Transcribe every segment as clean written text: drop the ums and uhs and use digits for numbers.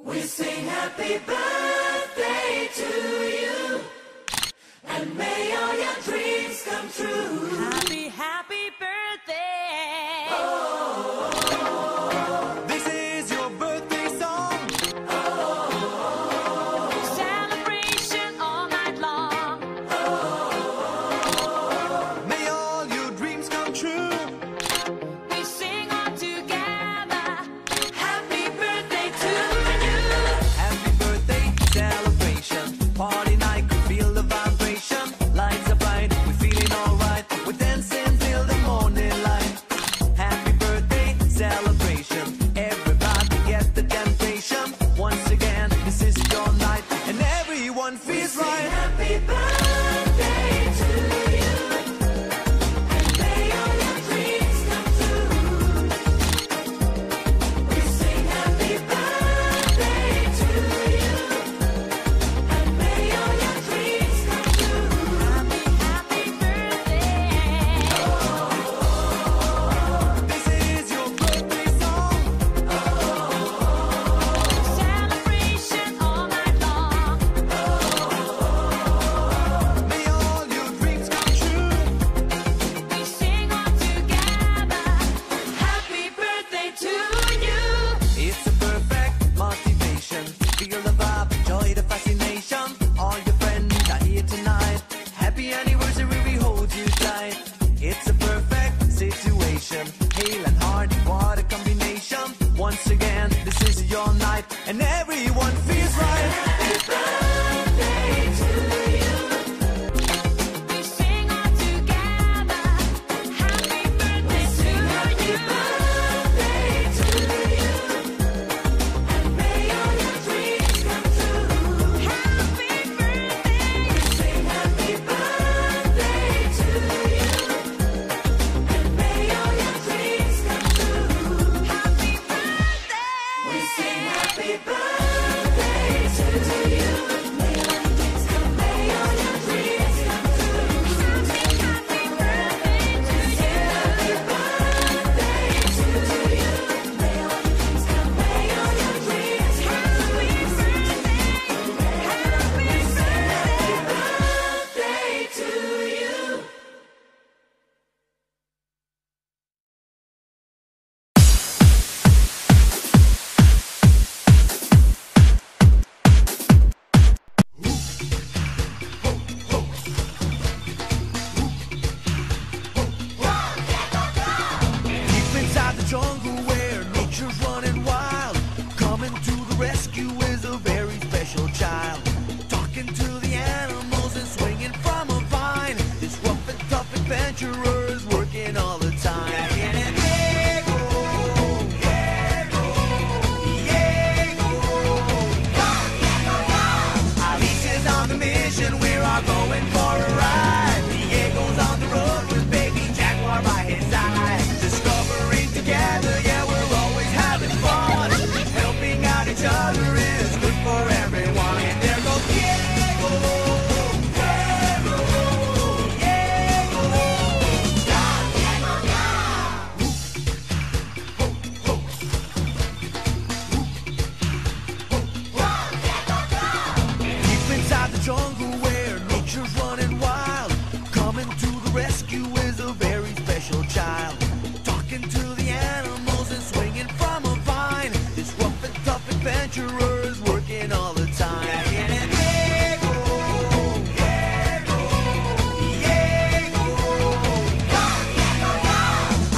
We sing happy birthday to you, and may all your dreams come true. Happy, happy birthday. Oh, this is your birthday song. Celebration all night long. May all your dreams come true. We sing all together. Happy birthday to you. Happy birthday celebration. Party night, could feel the vibration. Lights are bright, we're feeling alright. We're dancing till the morning light. Happy birthday celebration. Everybody get the temptation. Once again, this is your night, and everyone feels right. happy birthday to you, and may all your dreams come true. We sing happy birthday to you, and may all your dreams come true. Happy, happy birthday. This is your birthday song. Celebration all night long. May all your dreams come true. We sing all together. Happy birthday to you. It's a perfect motivation. Feel the vibe, enjoy the fascination. All your friends are here tonight. Happy anniversary, we hold you tight. It's a perfect situation. Hale and hard, what a combination. Once again, this is your night, and everyone feels right. Birthday to you, We sing all together. Happy birthday to you. birthday to you, and may all your dreams come true. Happy birthday. Sing happy birthday to you, and may all your dreams come true. Happy birthday. We sing happy birthday to you, may all your dreams come, may all your dreams come true. Happy birthday to you. Happy birthday to you, may all your dreams come, may all your dreams come Happy birthday. Happy birthday. birthday to you. Deep inside the jungle where nature's running wild, coming to the rescue is a very special child. Talking to the animals and swinging from a vine. This rough and tough adventurer is working all the time. Diego, Diego, Alicia's on the mission, we are going for a ride. Diego's on the road with baby Jaguar by his side. Discovering together, yeah, we're always having fun. Helping out each other is good for everyone. And there goes Diego, Diego, Diego. Deep inside the jungle where nature's running wild, coming to the rescue is a very special child. Talking to the animals and swinging from a vine. This rough and tough adventurer is working all the time. Diego, Diego, Diego.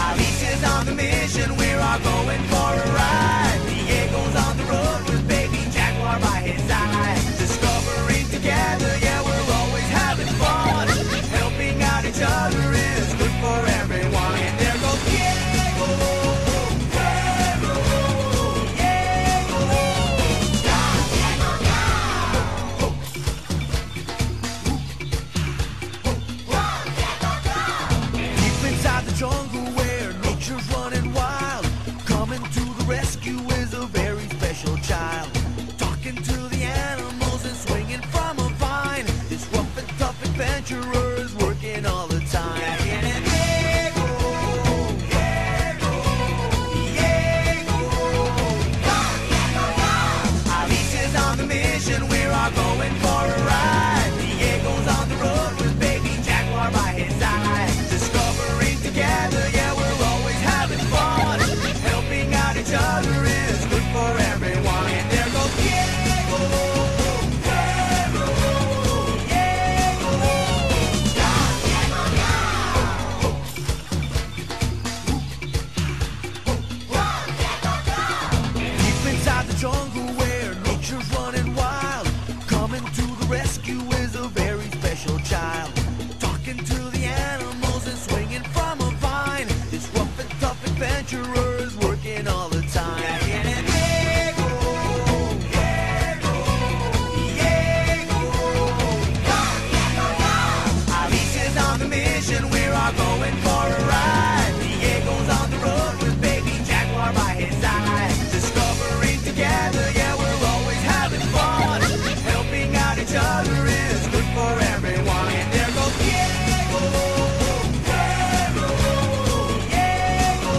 Alicia's on the mission, we are going for a ride. Diego's on the road with baby Jaguar by his side. Discovering together, yeah, we're always having fun. Helping out each other is good for everyone. And there goes Diego, Diego, Diego. Deep inside the jungle where nature's running wild, coming to the rescue is a very special child. Talking to the animals and swinging from a vine. This rough and tough adventurer is working all the time. Diego, Diego, Diego. jungle where nature's running wild. Coming to the rescue is a very special child. Talking to the animals and swinging from a vine. This rough and tough adventurer is working all the time. Alicia's on the mission, we're all going for a ride. Diego's on the road with baby Jaguar by his side. Discovering together, yeah, we're always having fun. Helping out each other is good for everyone. And there goes Diego, Diego, Diego.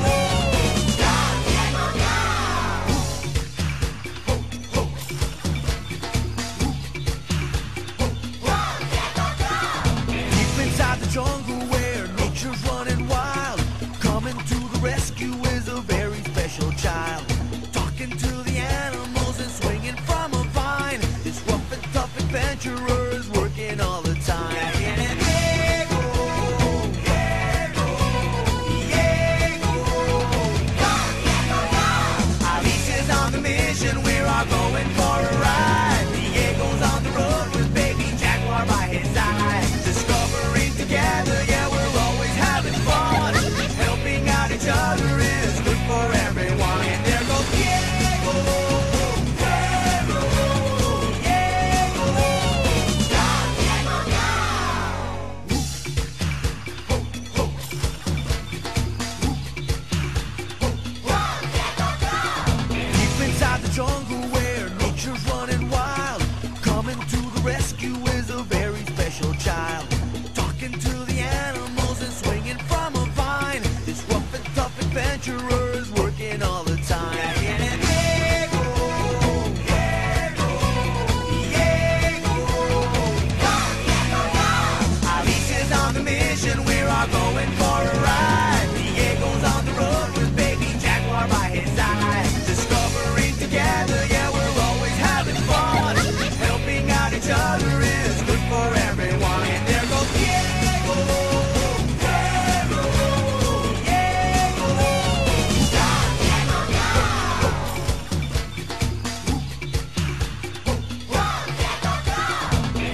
Deep inside the jungle where nature's running wild. Coming to the rescue is a very special child. Talking to the animals and swinging from a vine. This rough and tough adventurer is working all the time. Diego, Diego, Diego. Alicia's on the mission, we're all going for a ride. Diego's on the road with baby Jaguar by his side. Discovering together, yeah, we're always having fun. Helping out each other is good for everyone. And there goes Diego, Diego, Diego. Deep inside the jungle where nature's running wild. Coming to the rescue is a very special child. Talking to the animals and swinging from a vine. This rough and tough adventurer is working all the time. Diego, Diego, Diego. Alicia's on the mission, we're all going for a ride. Diego's on the road with baby Jaguar by his side. Discovering together, yeah, we're always having fun. Helping out each other is good for everyone. And there goes Diego, Diego, Diego.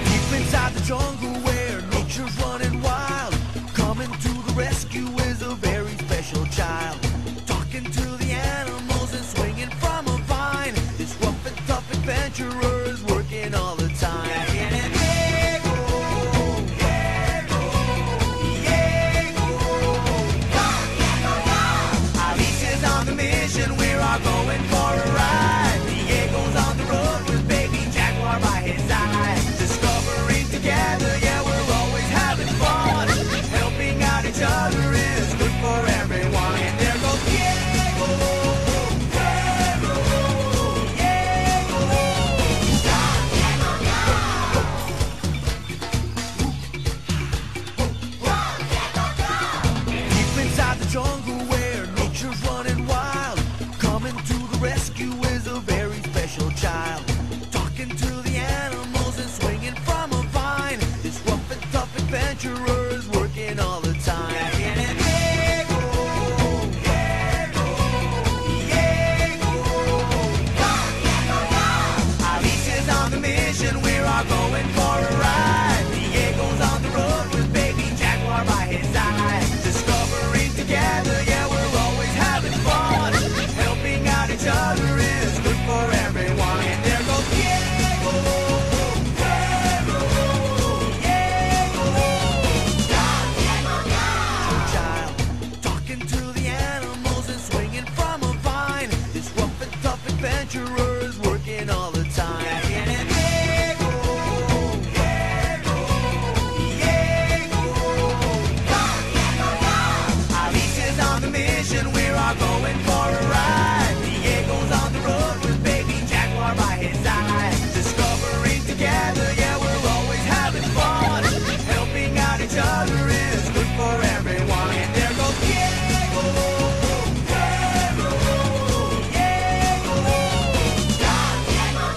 Deep inside the jungle where nature's running wild. Coming to the rescue is a very special child. Talking to the animals and swinging from a vine. This rough and tough adventurer is working all the time. Diego, Diego, Diego. Alicia's on the mission, we're all going for a ride. Diego's on the road with baby Jaguar by his side. Discovering together, yeah, we're always having fun. Helping out each other is good for everyone. And there goes Diego, Diego, Diego. Deep inside the jungle where nature's running wild. Coming to the rescue is a very special child. Talking to the animals and swinging from a vine. This rough and tough adventurer is working all the time. Diego, Diego, Diego. Alicia's on the mission, we're all going for a ride. Diego's on the road with baby Jaguar by his side. Discovering together, yeah, we're always having fun. Helping out each other is good for everyone. And there goes Diego, Diego, Diego. Child, talking to the animals and swinging from a vine. This rough and tough adventurer is working all the time. Diego, Diego, Diego. Alicia's on the mission, we're all going for a ride. Diego's on the road with baby Jaguar by his side. Discovering together, yeah, we're always having fun. Helping out each other is good for everyone. And there goes Diego, Diego, Diego.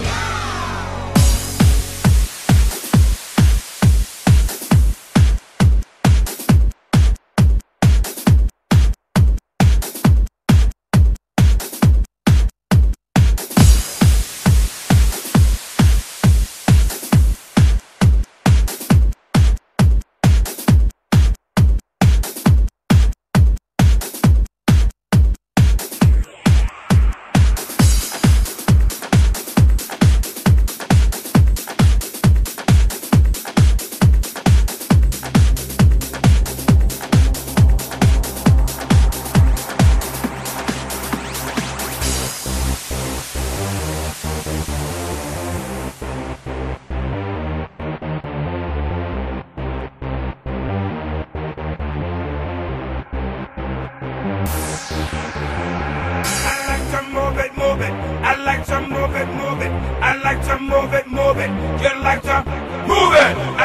like to move it, move it. I like to move it, move it. You like to move it.